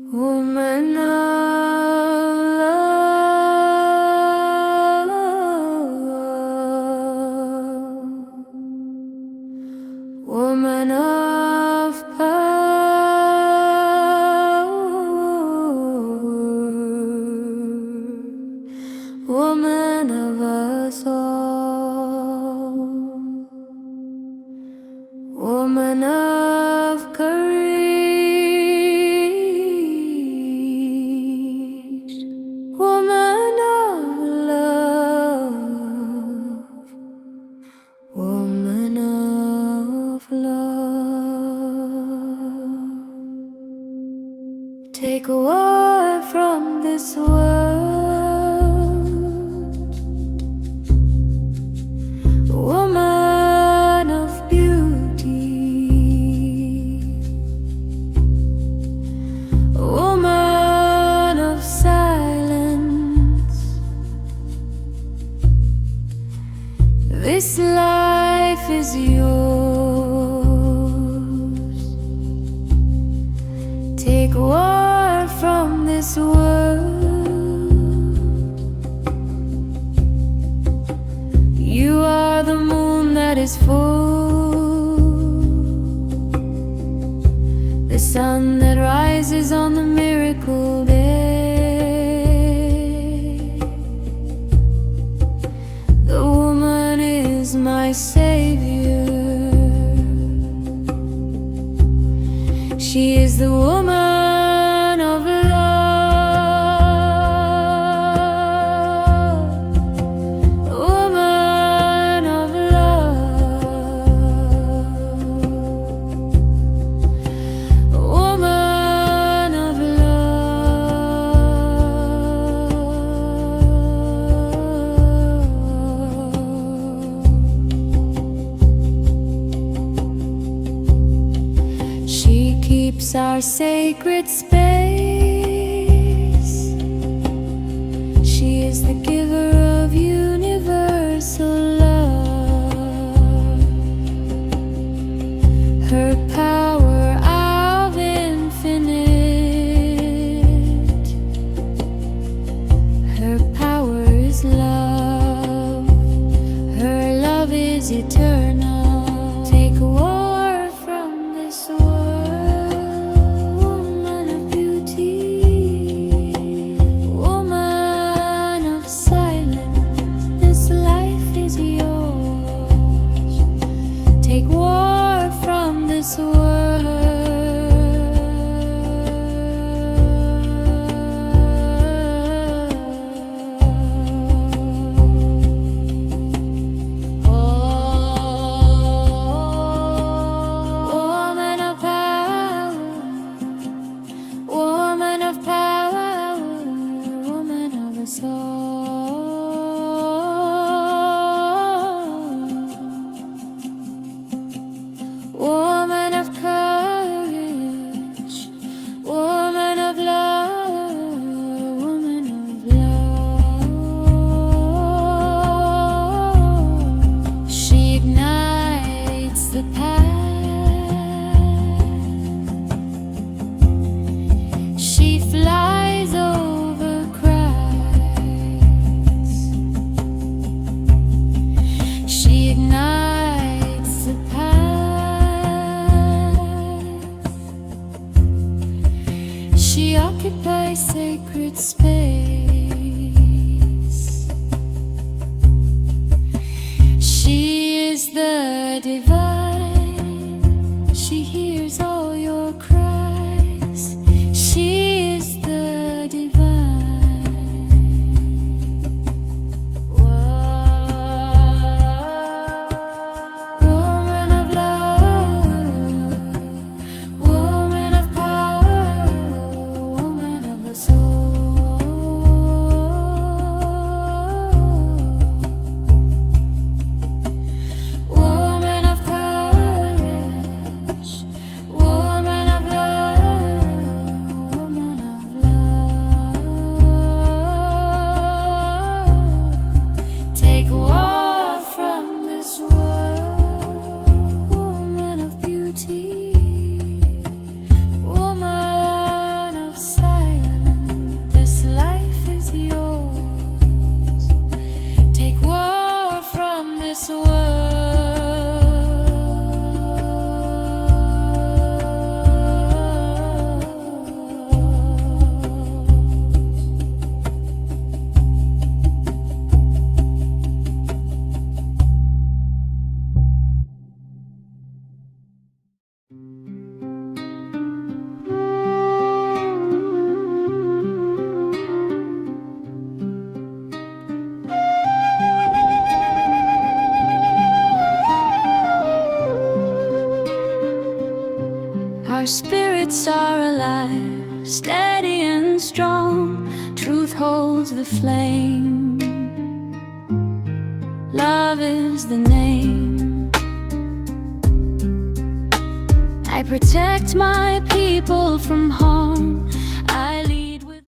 Woman of love, woman of power, woman of us all, woman of courage, woman of love, woman of love. Take a war from this world, woman of beauty, woman of silence. This life is yours. Take war from this world. You are the moon that is full, the sun that rises on the miracle day. The woman is my savior. She is the woman of love, woman of love, woman of love. She keeps our sacred space. She is the giver of universal love. Her power of infinite. Her power is love. Her love is eternal. Take a war from this world, woman of beauty, woman of silence. This life is yours. Take war from this woman of power, woman of power, woman of us all, woman of courage, woman of love, woman of love. She ignites the path. She flies over cries. She ignites the path. She occupies sacred space. She is the divine. She hears all your cries. She is the divine. Woman of love, woman of power, woman of the soul, woman of courage. spirits are alive, steady and strong. Truth holds the flame. Love is the name. I protect my people from harm.